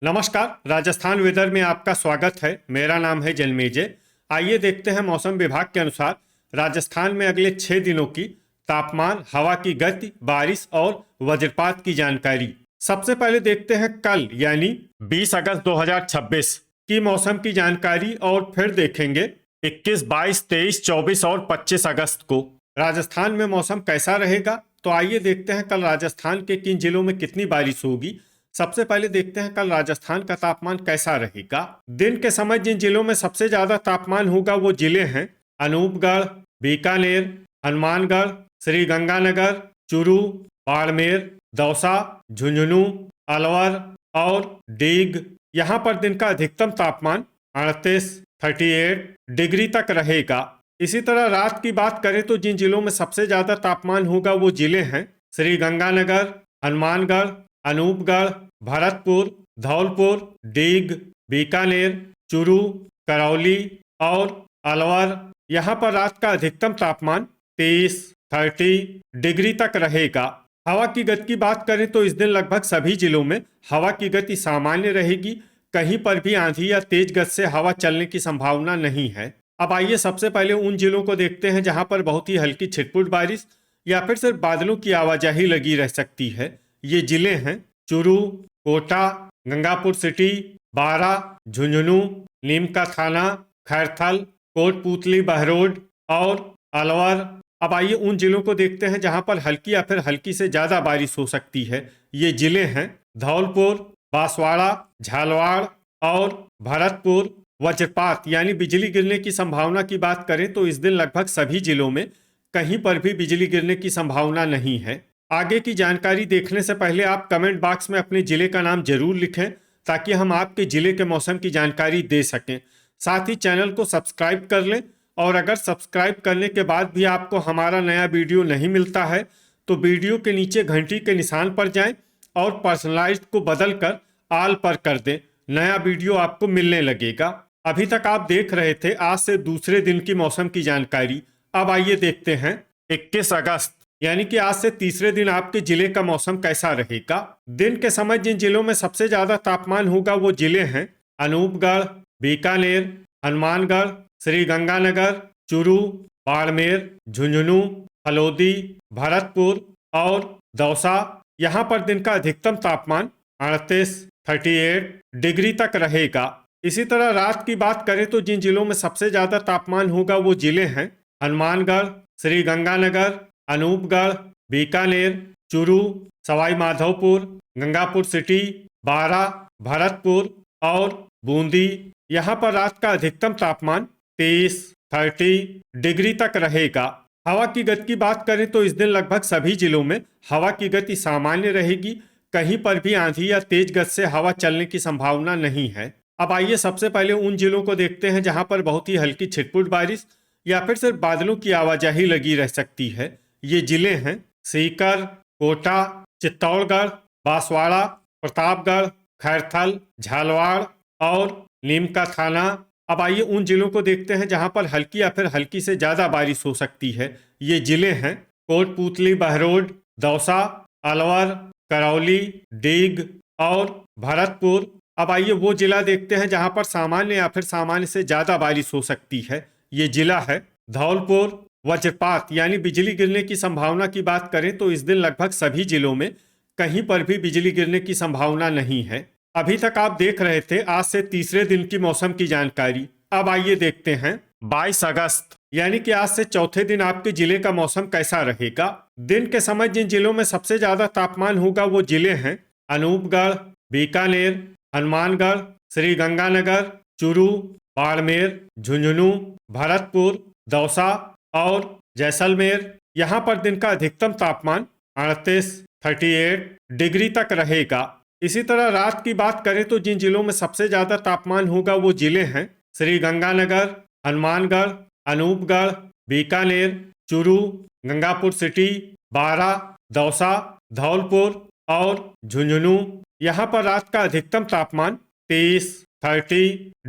नमस्कार। राजस्थान वेदर में आपका स्वागत है। मेरा नाम है जन्मेजय। आइए देखते हैं मौसम विभाग के अनुसार राजस्थान में अगले 6 दिनों की तापमान, हवा की गति, बारिश और वज्रपात की जानकारी। सबसे पहले देखते हैं कल यानी 20 अगस्त 2026 की मौसम की जानकारी और फिर देखेंगे 21, 22, 23, 24 और 25 अगस्त को राजस्थान में मौसम कैसा रहेगा। तो आइए देखते हैं कल राजस्थान के किन जिलों में कितनी बारिश होगी। सबसे पहले देखते हैं कल राजस्थान का तापमान कैसा रहेगा। दिन के समय जिन जिलों में सबसे ज्यादा तापमान होगा वो जिले हैं अनूपगढ़, बीकानेर, हनुमानगढ़, श्री गंगानगर, चूरू, बाड़मेर, दौसा, झुंझुनू, अलवर और डीग। यहाँ पर दिन का अधिकतम तापमान 38 डिग्री तक रहेगा। इसी तरह रात की बात करें तो जिन जिलों में सबसे ज्यादा तापमान होगा वो जिले हैं श्री गंगानगर, हनुमानगढ़, अनूपगढ़, भरतपुर, धौलपुर, डीग, बीकानेर, चूरू, करौली और अलवर। यहाँ पर रात का अधिकतम तापमान 30 डिग्री तक रहेगा। हवा की गति की बात करें तो इस दिन लगभग सभी जिलों में हवा की गति सामान्य रहेगी। कहीं पर भी आंधी या तेज गति से हवा चलने की संभावना नहीं है। अब आइए सबसे पहले उन जिलों को देखते हैं जहां पर बहुत ही हल्की छिटपुट बारिश या फिर सिर्फ बादलों की आवाजाही लगी रह सकती है। ये जिले हैं चूरू, कोटा, गंगापुर सिटी, बारा, झुंझुनू, नीमका थाना, खैरथल, कोटपूतली, बहरोड और अलवर। अब आइए उन जिलों को देखते हैं जहां पर हल्की या फिर हल्की से ज्यादा बारिश हो सकती है। ये जिले हैं धौलपुर, बांसवाड़ा, झालवाड़ और भरतपुर। वज्रपात यानी बिजली गिरने की संभावना की बात करें तो इस दिन लगभग सभी जिलों में कहीं पर भी बिजली गिरने की संभावना नहीं है। आगे की जानकारी देखने से पहले आप कमेंट बॉक्स में अपने जिले का नाम जरूर लिखें ताकि हम आपके जिले के मौसम की जानकारी दे सकें। साथ ही चैनल को सब्सक्राइब कर लें और अगर सब्सक्राइब करने के बाद भी आपको हमारा नया वीडियो नहीं मिलता है तो वीडियो के नीचे घंटी के निशान पर जाएं और पर्सनलाइज्ड को बदल कर ऑल पर कर दें। नया वीडियो आपको मिलने लगेगा। अभी तक आप देख रहे थे आज से दूसरे दिन की मौसम की जानकारी। अब आइए देखते हैं 21 अगस्त यानी कि आज से तीसरे दिन आपके जिले का मौसम कैसा रहेगा। दिन के समय जिन जिलों में सबसे ज्यादा तापमान होगा वो जिले हैं अनूपगढ़, बीकानेर, हनुमानगढ़, श्री गंगानगर, चूरू, बाड़मेर, झुंझुनू, हलोदी, भरतपुर और दौसा। यहाँ पर दिन का अधिकतम तापमान 38 डिग्री तक रहेगा। इसी तरह रात की बात करें तो जिन जिलों में सबसे ज्यादा तापमान होगा वो जिले हैं हनुमानगढ़, श्री गंगानगर, अनूपगढ़, बीकानेर, चूरू, सवाई माधोपुर, गंगापुर सिटी, बारा, भरतपुर और बूंदी। यहाँ पर रात का अधिकतम तापमान 30 डिग्री तक रहेगा। हवा की गति की बात करें तो इस दिन लगभग सभी जिलों में हवा की गति सामान्य रहेगी। कहीं पर भी आंधी या तेज गति से हवा चलने की संभावना नहीं है। अब आइए सबसे पहले उन जिलों को देखते हैं जहां पर बहुत ही हल्की छिटपुट बारिश या फिर सिर्फ बादलों की आवाजाही लगी रह सकती है। ये जिले हैं सीकर, कोटा, चित्तौड़गढ़, बांसवाड़ा, प्रतापगढ़, खैरथल, झालवाड़ और नीमका थाना। अब आइए उन जिलों को देखते हैं जहां पर हल्की या फिर हल्की से ज्यादा बारिश हो सकती है। ये जिले हैं कोटपूतली, बहरोड, दौसा, अलवर, करौली, डीग और भरतपुर। अब आइए वो जिला देखते हैं जहां पर सामान्य या फिर सामान्य से ज्यादा बारिश हो सकती है। ये जिला है धौलपुर। वज्रपात यानी बिजली गिरने की संभावना की बात करें तो इस दिन लगभग सभी जिलों में कहीं पर भी बिजली गिरने की संभावना नहीं है। अभी तक आप देख रहे थे आज से तीसरे दिन की मौसम की जानकारी। अब आइए देखते हैं 22 अगस्त यानी कि आज से चौथे दिन आपके जिले का मौसम कैसा रहेगा। दिन के समय जिन जिलों में सबसे ज्यादा तापमान होगा वो जिले हैं अनूपगढ़, बीकानेर, हनुमानगढ़, श्री गंगानगर, चूरू, बाड़मेर, झुंझुनू, भरतपुर, दौसा और जैसलमेर। यहाँ पर दिन का अधिकतम तापमान 38 डिग्री तक रहेगा। इसी तरह रात की बात करें तो जिन जिलों में सबसे ज्यादा तापमान होगा वो जिले हैं श्री गंगानगर, हनुमानगढ़, अनूपगढ़, बीकानेर, चूरू, गंगापुर सिटी, बारा, दौसा, धौलपुर और झुंझुनू। यहाँ पर रात का अधिकतम तापमान 30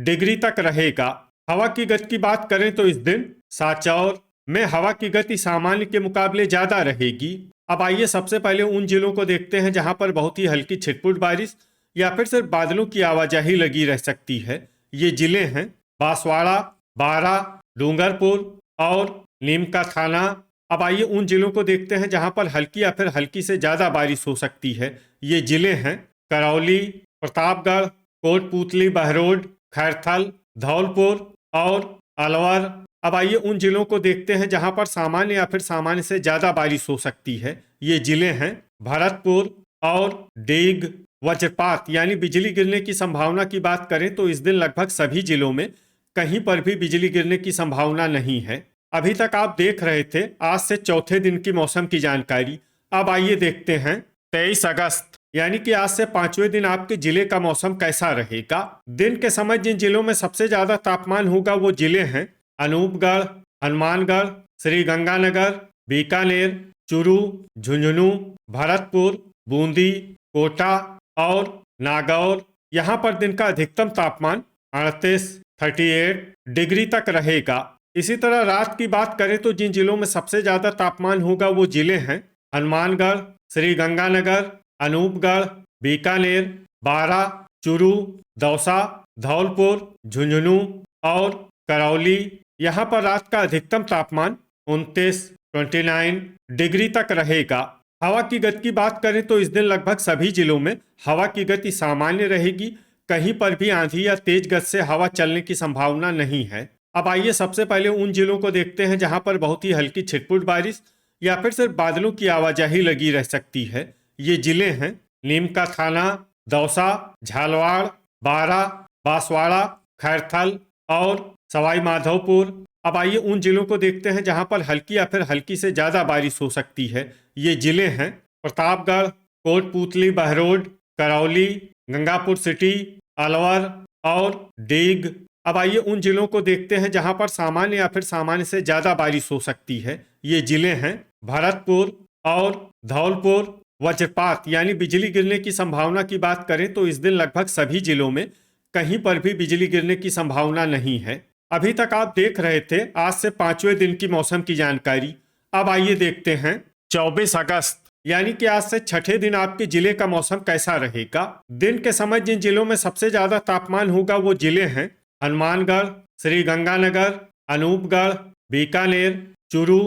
डिग्री तक रहेगा। हवा की गति की बात करें तो इस दिन सांचौर में हवा की गति सामान्य के मुकाबले ज्यादा रहेगी। अब आइए सबसे पहले उन जिलों को देखते हैं जहां पर बहुत ही हल्की छिटपुट बारिश या फिर सिर्फ बादलों की आवाजाही लगी रह सकती है। ये जिले हैं बांसवाड़ा, बारा, डूंगरपुर और नीम का थाना। अब आइए उन जिलों को देखते हैं जहां पर हल्की या फिर हल्की से ज्यादा बारिश हो सकती है। ये जिले हैं करौली, प्रतापगढ़, कोटपूतली, बहरोड, खैरथल, धौलपुर और अलवर। अब आइए उन जिलों को देखते हैं जहां पर सामान्य या फिर सामान्य से ज्यादा बारिश हो सकती है। ये जिले हैं भरतपुर और डीग। वज्रपात यानी बिजली गिरने की संभावना की बात करें तो इस दिन लगभग सभी जिलों में कहीं पर भी बिजली गिरने की संभावना नहीं है। अभी तक आप देख रहे थे आज से चौथे दिन की मौसम की जानकारी। अब आइए देखते हैं 23 अगस्त यानी कि आज से पांचवें दिन आपके जिले का मौसम कैसा रहेगा। दिन के समय जिन जिलों में सबसे ज्यादा तापमान होगा वो जिले हैं अनूपगढ़, हनुमानगढ़, श्री गंगानगर, बीकानेर, चूरू, झुंझुनू, भरतपुर, बूंदी, कोटा और नागौर। यहाँ पर दिन का अधिकतम तापमान 38 डिग्री तक रहेगा। इसी तरह रात की बात करें तो जिन जिलों में सबसे ज्यादा तापमान होगा वो जिले हैं हनुमानगढ़, श्री गंगानगर, अनूपगढ़, बीकानेर, बारा, चूरू, दौसा, धौलपुर, झुंझुनू और करौली। यहाँ पर रात का अधिकतम तापमान 29 डिग्री तक रहेगा। हवा की गति की बात करें तो इस दिन लगभग सभी जिलों में हवा की गति सामान्य रहेगी। कहीं पर भी आंधी या तेज गति से हवा चलने की संभावना नहीं है। अब आइए सबसे पहले उन जिलों को देखते हैं जहां पर बहुत ही हल्की छिटपुट बारिश या फिर सिर्फ बादलों की आवाजाही लगी रह सकती है। ये जिले हैं नीम का थाना, दौसा, झालवाड़, बारा, बांसवाड़ा, खैरथल और सवाई माधोपुर। अब आइए उन जिलों को देखते हैं जहां पर हल्की या फिर हल्की से ज्यादा बारिश हो सकती है। ये जिले हैं प्रतापगढ़, कोटपूतली, बहरोड, करौली, गंगापुर सिटी, अलवर और डीग। अब आइए उन जिलों को देखते हैं जहां पर सामान्य या फिर सामान्य से ज्यादा बारिश हो सकती है। ये जिले हैं भरतपुर और धौलपुर। वज्रपात यानी बिजली गिरने की संभावना की बात करें तो इस दिन लगभग सभी जिलों में कहीं पर भी बिजली गिरने की संभावना नहीं है। अभी तक आप देख रहे थे आज से पांचवें दिन की मौसम की जानकारी। अब आइए देखते हैं 24 अगस्त यानी कि आज से छठे दिन आपके जिले का मौसम कैसा रहेगा। दिन के समय जिन जिलों में सबसे ज्यादा तापमान होगा वो जिले हैं हनुमानगढ़, श्री गंगानगर, अनूपगढ़, बीकानेर, चूरू,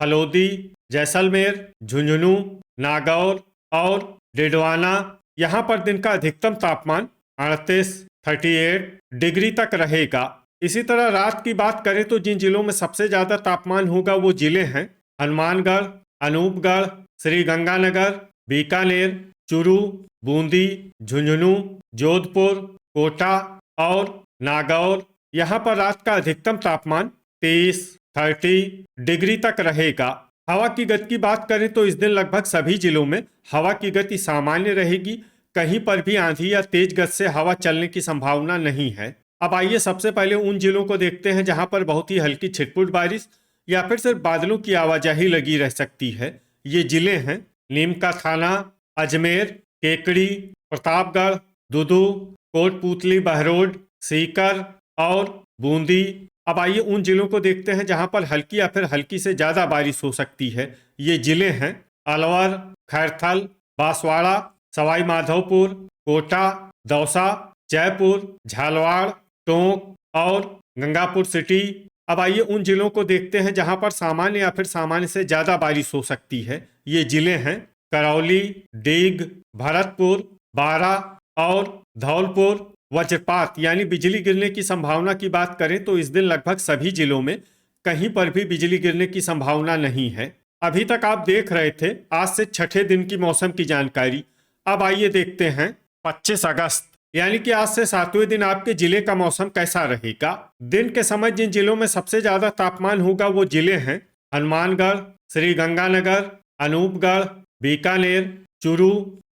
हलोदी, जैसलमेर, झुंझुनू, नागौर और डिडवाना। यहाँ पर दिन का अधिकतम तापमान 38 डिग्री तक रहेगा। इसी तरह रात की बात करें तो जिन जिलों में सबसे ज्यादा तापमान होगा वो जिले हैं हनुमानगढ़, अनूपगढ़, श्री गंगानगर, बीकानेर, चूरू, बूंदी, झुंझुनू, जोधपुर, कोटा और नागौर। यहाँ पर रात का अधिकतम तापमान 30 डिग्री तक रहेगा। हवा की गति की बात करें तो इस दिन लगभग सभी जिलों में हवा की गति सामान्य रहेगी। कहीं पर भी आंधी या तेज गति से हवा चलने की संभावना नहीं है। अब आइए सबसे पहले उन जिलों को देखते हैं जहां पर बहुत ही हल्की छिटपुट बारिश या फिर सिर्फ बादलों की आवाजाही लगी रह सकती है। ये जिले हैं नीम का थाना, अजमेर, केकड़ी, प्रतापगढ़, दुदू, कोटपूतली, बहरोड, सीकर और बूंदी। अब आइए उन जिलों को देखते हैं जहां पर हल्की या फिर हल्की से ज्यादा बारिश हो सकती है। ये जिले हैं अलवर, खैरथल, बांसवाड़ा, सवाई माधोपुर, कोटा, दौसा, जयपुर, झालवाड़, टोंक और गंगापुर सिटी। अब आइए उन जिलों को देखते हैं जहां पर सामान्य या फिर सामान्य से ज्यादा बारिश हो सकती है। ये जिले हैं करौली, डीग, भरतपुर, बारा और धौलपुर। वज्रपात यानी बिजली गिरने की संभावना की बात करें तो इस दिन लगभग सभी जिलों में कहीं पर भी बिजली गिरने की संभावना नहीं है। अभी तक आप देख रहे थे आज से छठे दिन की मौसम की जानकारी। अब आइए देखते हैं 25 अगस्त यानी कि आज से सातवें दिन आपके जिले का मौसम कैसा रहेगा। दिन के समय जिन जिलों में सबसे ज्यादा तापमान होगा वो जिले हैं हनुमानगढ़, श्री गंगानगर, अनूपगढ़, बीकानेर, चूरू,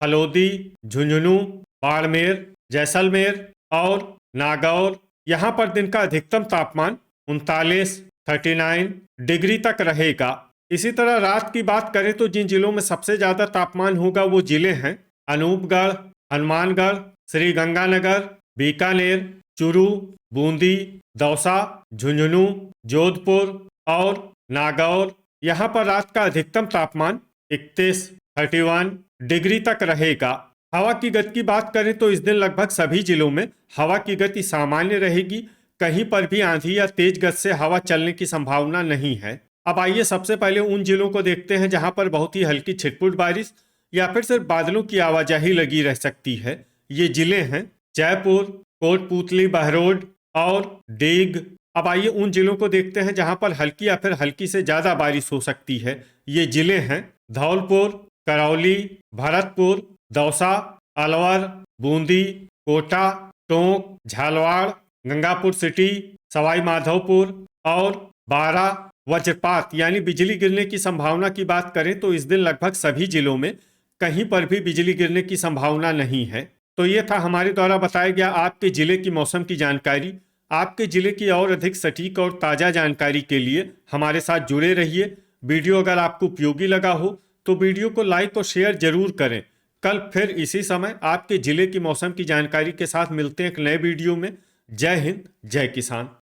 हलोदी, झुंझुनू, बाड़मेर, जैसलमेर और नागौर। यहाँ पर दिन का अधिकतम तापमान 39 डिग्री तक रहेगा। इसी तरह रात की बात करें तो जिन जिलों में सबसे ज्यादा तापमान होगा वो जिले हैं अनूपगढ़, हनुमानगढ़, श्री गंगानगर, बीकानेर, चूरू, बूंदी, दौसा, झुंझुनू, जोधपुर और नागौर। यहाँ पर रात का अधिकतम तापमान 31 डिग्री तक रहेगा। हवा की गति की बात करें तो इस दिन लगभग सभी जिलों में हवा की गति सामान्य रहेगी। कहीं पर भी आंधी या तेज गति से हवा चलने की संभावना नहीं है। अब आइए सबसे पहले उन जिलों को देखते हैं जहां पर बहुत ही हल्की छिटपुट बारिश या फिर सिर्फ बादलों की आवाजाही लगी रह सकती है। ये जिले हैं जयपुर, कोटपूतली, बहरोड और देग। अब आइए उन जिलों को देखते हैं जहां पर हल्की या फिर हल्की से ज्यादा बारिश हो सकती है। ये जिले हैं धौलपुर, करौली, भरतपुर, दौसा, अलवर, बूंदी, कोटा, टोंक, झालवाड़, गंगापुर सिटी, सवाई माधोपुर और बारा। वज्रपात यानी बिजली गिरने की संभावना की बात करें तो इस दिन लगभग सभी जिलों में कहीं पर भी बिजली गिरने की संभावना नहीं है। तो ये था हमारे द्वारा बताया गया आपके जिले की मौसम की जानकारी। आपके जिले की और अधिक सटीक और ताज़ा जानकारी के लिए हमारे साथ जुड़े रहिए। वीडियो अगर आपको उपयोगी लगा हो तो वीडियो को लाइक और शेयर जरूर करें। कल फिर इसी समय आपके जिले की मौसम की जानकारी के साथ मिलते हैं एक नए वीडियो में। जय हिंद, जय किसान।